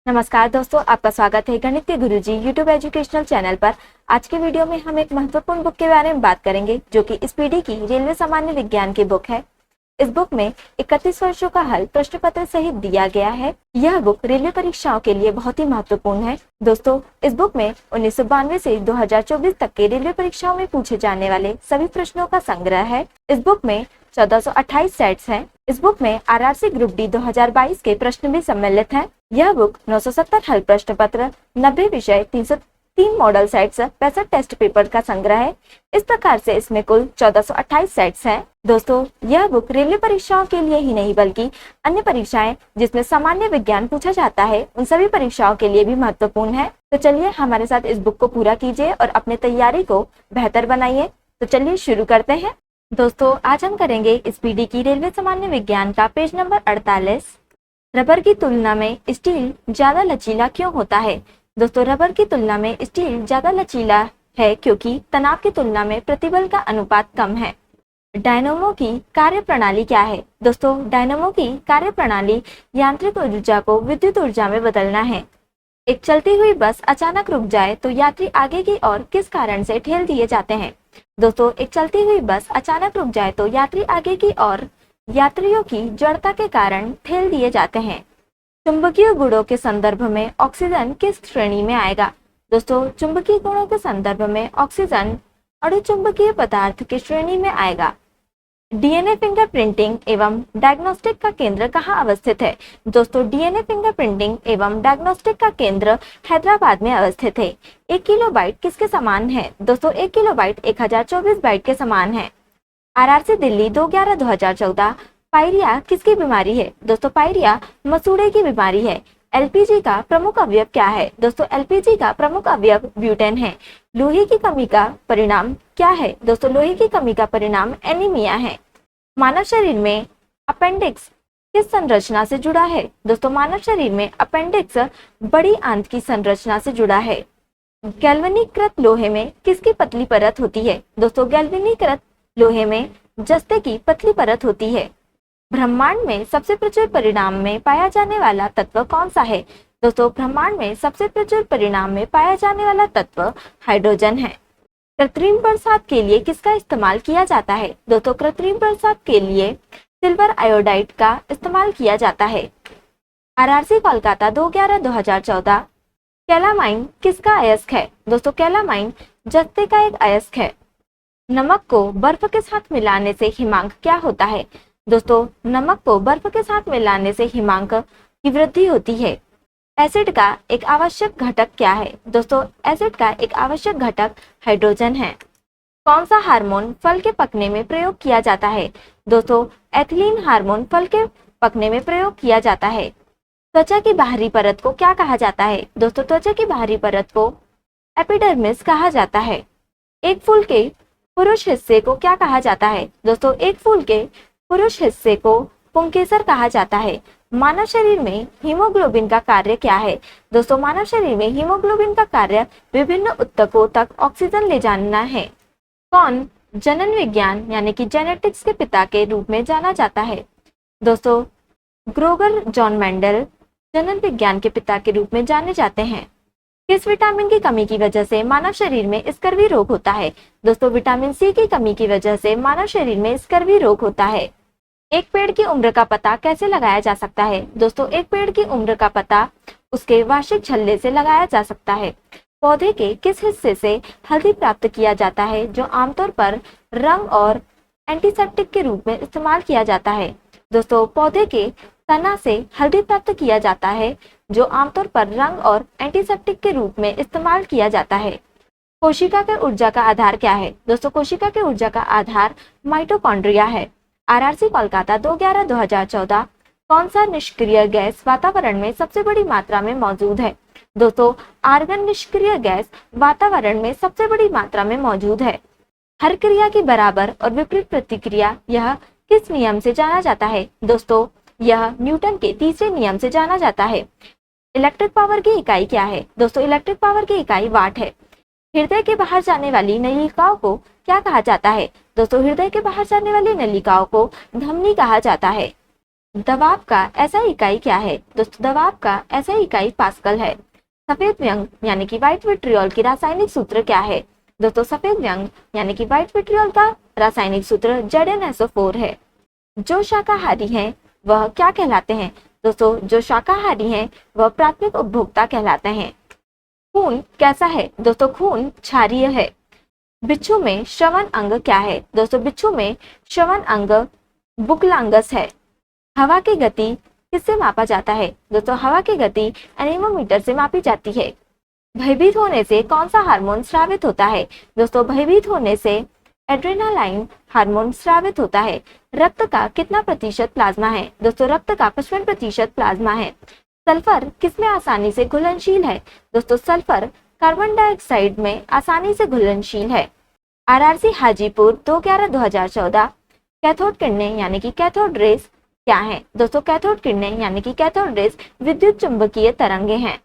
नमस्कार दोस्तों, आपका स्वागत है गणित के गुरुजी यूट्यूब एजुकेशनल चैनल पर। आज के वीडियो में हम एक महत्वपूर्ण बुक के बारे में बात करेंगे जो कि इस पीढ़ी की रेलवे सामान्य विज्ञान की बुक है। इस बुक में 31 वर्षों का हल प्रश्न पत्र सहित दिया गया है। यह बुक रेलवे परीक्षाओं के लिए बहुत ही महत्वपूर्ण है। दोस्तों, इस बुक में 1992 से 2024 तक के रेलवे परीक्षाओं में पूछे जाने वाले सभी प्रश्नों का संग्रह है। इस बुक में 1428 सेट्स हैं। इस बुक में आरआरसी ग्रुप डी 2022 के प्रश्न भी सम्मिलित हैं। यह बुक 970 हल प्रश्न पत्र, 90 विषय, 303 मॉडल सेट्स, 65 टेस्ट पेपर का संग्रह है। इस प्रकार से इसमें कुल 1428 सेट्स हैं। दोस्तों, यह बुक रेलवे परीक्षाओं के लिए ही नहीं बल्कि अन्य परीक्षाएं जिसमें सामान्य विज्ञान पूछा जाता है उन सभी परीक्षाओं के लिए भी महत्वपूर्ण है। तो चलिए हमारे साथ इस बुक को पूरा कीजिए और अपने तैयारी को बेहतर बनाइए। तो चलिए शुरू करते हैं। दोस्तों, आज हम करेंगे इस पीढ़ी की रेलवे सामान्य विज्ञान का पेज नंबर 48। रबर की तुलना में स्टील ज्यादा लचीला क्यों होता है? दोस्तों, रबर की तुलना में स्टील ज्यादा लचीला है क्योंकि तनाव की तुलना में प्रतिबल का अनुपात कम है। डायनामो की कार्य प्रणाली क्या है? दोस्तों, डायनामो की कार्य प्रणाली यांत्रिक ऊर्जा को विद्युत ऊर्जा में बदलना है। एक चलती हुई बस अचानक रुक जाए तो यात्री आगे की ओर किस कारण से ठेल दिए जाते हैं? दोस्तों, एक चलती हुई बस अचानक रुक जाए तो यात्री आगे की ओर यात्रियों की जड़ता के कारण ठेल दिए जाते हैं। चुंबकीय गुणों के संदर्भ में ऑक्सीजन किस श्रेणी में आएगा? दोस्तों, चुंबकीय गुणों के संदर्भ में ऑक्सीजन अणु चुंबकीय पदार्थ की श्रेणी में आएगा। डीएनए फिंगरप्रिंटिंग एवं डायग्नोस्टिक का केंद्र कहाँ अवस्थित है? दोस्तों, डीएनए फिंगरप्रिंटिंग एवं डायग्नोस्टिक का केंद्र हैदराबाद में अवस्थित है। 1 किलोबाइट किसके समान है? दोस्तों, 1 किलोबाइट 1024 बाइट के समान है। आरआरसी दिल्ली 2/11/2014 पायरिया किसकी बीमारी है? दोस्तों, पायरिया मसूड़े की बीमारी है। एलपीजी का प्रमुख अवयव क्या है? दोस्तों, एलपीजी का प्रमुख अवयव ब्यूटेन है। लोहे की कमी का परिणाम क्या है? दोस्तों, लोहे की कमी का परिणाम एनीमिया है। मानव शरीर में अपेंडिक्स किस संरचना से जुड़ा है? दोस्तों, मानव शरीर में अपेंडिक्स बड़ी आंत की संरचना से जुड़ा है। गैल्वेनीकृत लोहे में किसकी पतली परत होती है? दोस्तों, गैल्वेनीकृत लोहे में जस्ते की पतली परत होती है। ब्रह्मांड में सबसे प्रचुर परिणाम में पाया जाने वाला तत्व कौन सा है? दोस्तों, ब्रह्मांड में सबसे प्रचुर परिणाम में पाया जाने वाला तत्व हाइड्रोजन है। कृत्रिम बरसात के लिए किसका इस्तेमाल किया जाता है? दोस्तों, कृत्रिम बरसात के लिए सिल्वर आयोडाइड का इस्तेमाल किया जाता है। आरआरसी कोलकाता 2/11/2014 कैलामाइन किसका अयस्क है? दोस्तों, कैलामाइन जस्ते का एक अयस्क है। नमक को बर्फ के साथ मिलाने से हिमांक क्या होता है? दोस्तों, नमक को बर्फ के साथ मिलाने से हिमांक की वृद्धि होती है। एसिड का एक आवश्यक घटक क्या है? दोस्तों, एसिड का एक आवश्यक घटक हाइड्रोजन है। कौन सा हार्मोन फल के पकने में प्रयोग किया जाता है? दोस्तों, एथिलीन हार्मोन फल के पकने में प्रयोग किया जाता है। त्वचा की बाहरी परत को क्या कहा जाता है? दोस्तों, त्वचा की बाहरी परत को एपिडर्मिस कहा जाता है। एक फूल के पुरुष हिस्से को क्या कहा जाता है? दोस्तों, एक फूल के पुरुष हिस्से को पुंकेसर कहा जाता है। मानव शरीर में हीमोग्लोबिन का कार्य क्या है? दोस्तों, मानव शरीर में हीमोग्लोबिन का कार्य विभिन्न ऊतकों तक ऑक्सीजन ले जाना है। कौन जनन विज्ञान यानी कि जेनेटिक्स के पिता के रूप में जाना जाता है? दोस्तों, ग्रोगर जॉन मेंडल जनन विज्ञान के पिता के रूप में जाने जाते हैं। किस विटामिन की कमी की वजह से मानव शरीर में स्कर्वी रोग होता है? दोस्तों, विटामिन सी की कमी की वजह से मानव शरीर में स्कर्वी रोग होता है। एक पेड़ की उम्र का पता कैसे लगाया जा सकता है? दोस्तों, एक पेड़ की उम्र का पता उसके वार्षिक छल्ले से लगाया जा सकता है। पौधे के किस हिस्से से हल्दी प्राप्त किया जाता है जो आमतौर पर रंग और एंटीसेप्टिक के रूप में इस्तेमाल किया जाता है? दोस्तों, पौधे के तना से हल्दी प्राप्त किया जाता है जो आमतौर पर रंग और एंटीसेप्टिक के रूप में इस्तेमाल किया जाता है। कोशिका के ऊर्जा का आधार क्या है? दोस्तों, कोशिका के ऊर्जा का आधार माइटोकॉन्ड्रिया है। आरआरसी कोलकाता 2/11/2014 कौन सा निष्क्रिय गैस वातावरण में सबसे बड़ी मात्रा में मौजूद है? दोस्तों, आर्गन निष्क्रिय गैस वातावरण में सबसे बड़ी मात्रा में मौजूद है। हर क्रिया की बराबर और विपरीत प्रतिक्रिया यह किस नियम से जाना जाता है? दोस्तों, यह न्यूटन के तीसरे नियम से जाना जाता है। इलेक्ट्रिक पावर की इकाई क्या है? दोस्तों, इलेक्ट्रिक पावर की इकाई वाट है। हृदय के बाहर जाने वाली नलिकाओं को क्या कहा जाता है? दोस्तों, हृदय के बाहर जाने वाली नलिकाओं को धमनी कहा जाता है। दबाव का SI इकाई क्या है? दोस्तों दबाव का SI इकाई पास्कल है। सफेद व्यंग यानी कि व्हाइट विट्रियोल की रासायनिक सूत्र क्या है? दोस्तों सफेद व्यंग यानी कि व्हाइट विट्रियोल का रासायनिक सूत्र ZnSO4 है। जो शाकाहारी हैं वह क्या कहलाते हैं? दोस्तों जो शाकाहारी हैं वह प्राथमिक उपभोक्ता कहलाते हैं। खून कैसा है? दोस्तों खून क्षारीय है। बिच्छू में श्रवण अंग क्या है? दोस्तों बिच्छू में श्रवण अंग बुकलांगस है। हवा की गति किससे मापा जाता है? दोस्तों हवा की गति एनीमोमीटर से मापी जाती है। भयभीत होने से कौन सा हार्मोन स्रावित होता है? दोस्तों भयभीत होने से एड्रेनालाइन हार्मोन स्रावित होता है। रक्त का कितना प्रतिशत प्लाज्मा है? दोस्तों रक्त का 55% प्लाज्मा है। सल्फर किसमें आसानी से घुलनशील है? दोस्तों सल्फर कार्बन डाइऑक्साइड में आसानी से घुलनशील है। RRC हाजीपुर 2/11/2014 कैथोड किरणें यानी कि कैथोड रेस क्या है? दोस्तों कैथोड किरणें यानी कि कैथोड रेस विद्युत चुंबकीय तरंगे हैं।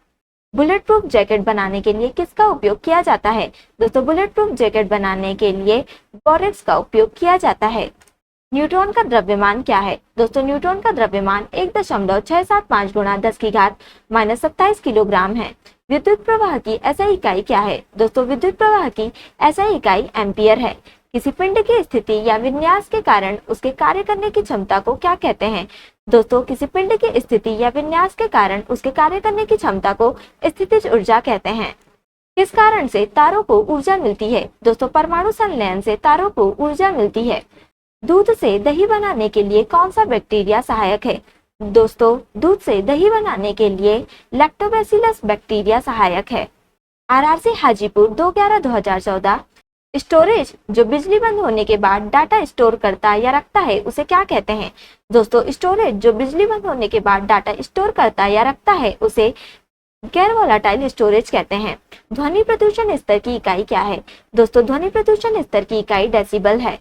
बुलेट प्रूफ जैकेट बनाने के लिए किसका उपयोग किया जाता है? दोस्तों बुलेट प्रूफ जैकेट बनाने के लिए बोरेक्स का उपयोग किया जाता है। न्यूट्रॉन का द्रव्यमान क्या है? दोस्तों न्यूट्रॉन का द्रव्यमान 1.675 गुणा 10⁻⁻27 किलोग्राम है। विद्युत प्रवाह की SI इकाई क्या है? दोस्तों विद्युत प्रवाह की SI इकाई एम्पियर है। किसी पिंड की स्थिति या विन्यास के कारण उसके कार्य करने की क्षमता को क्या कहते हैं? दोस्तों किसी पिंड की स्थिति या विन्यास के कारण उसके कार्य करने की क्षमता को स्थितिज ऊर्जा कहते हैं। किस कारण से तारों को ऊर्जा मिलती है? दोस्तों परमाणु संलयन से तारों को ऊर्जा मिलती है। दूध से दही बनाने के लिए कौन सा बैक्टीरिया सहायक है? दोस्तों दूध से दही बनाने के लिए लैक्टोबैसिलस बैक्टीरिया सहायक है। RRC हाजीपुर 2/11/2014 स्टोरेज जो बिजली बंद होने के बाद डाटा स्टोर करता या रखता है उसे क्या कहते हैं? दोस्तों स्टोरेज जो बिजली बंद होने के बाद डाटा स्टोर करता या रखता है उसे गैर वोलाटाइल स्टोरेज कहते हैं। ध्वनि प्रदूषण स्तर की इकाई क्या है? दोस्तों ध्वनि प्रदूषण स्तर की इकाई डेसिबल है।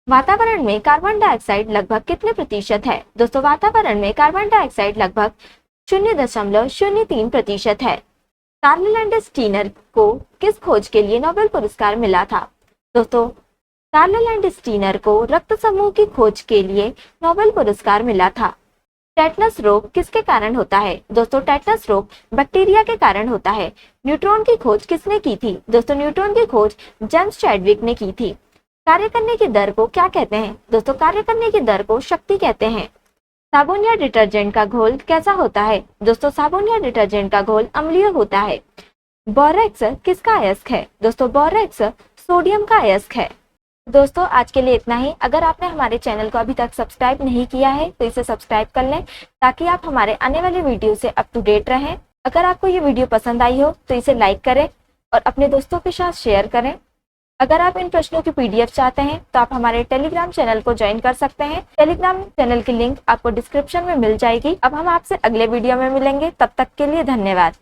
वातावरण में कार्बन डाइऑक्साइड लगभग कितने प्रतिशत है? दोस्तों वातावरण में कार्बन डाइऑक्साइड लगभग 0.03% है। कार्ल लैंडस्टीनर को किस खोज के लिए नोबेल पुरस्कार मिला था? दोस्तों कार्ल लैंडस्टीनर को रक्त समूह की खोज के लिए नोबेल पुरस्कार मिला था। टेटनस रोग किसके कारण होता है? दोस्तों टेटनस रोग बैक्टीरिया के कारण होता है। न्यूट्रॉन की खोज किसने की थी? दोस्तों न्यूट्रॉन की खोज जेम्स चैडविक ने की थी। कार्य करने की दर को क्या कहते हैं? दोस्तों कार्य करने की दर को शक्ति कहते हैं। साबुन या डिटर्जेंट का घोल कैसा होता है? दोस्तों साबुन या डिटर्जेंट का घोल अम्लीय होता है। बोरेक्स किसका अयस्क है? दोस्तों बोरेक्स सोडियम का अयस्क है। दोस्तों आज के लिए इतना ही। अगर आपने हमारे चैनल को अभी तक सब्सक्राइब नहीं किया है तो इसे सब्सक्राइब कर लें ताकि आप हमारे आने वाले वीडियो से अप टू डेट रहें। अगर आपको ये वीडियो पसंद आई हो तो इसे लाइक करें और अपने दोस्तों के साथ शेयर करें। अगर आप इन प्रश्नों की PDF चाहते हैं तो आप हमारे टेलीग्राम चैनल को ज्वाइन कर सकते हैं। टेलीग्राम चैनल की लिंक आपको डिस्क्रिप्शन में मिल जाएगी। अब हम आपसे अगले वीडियो में मिलेंगे, तब तक के लिए धन्यवाद।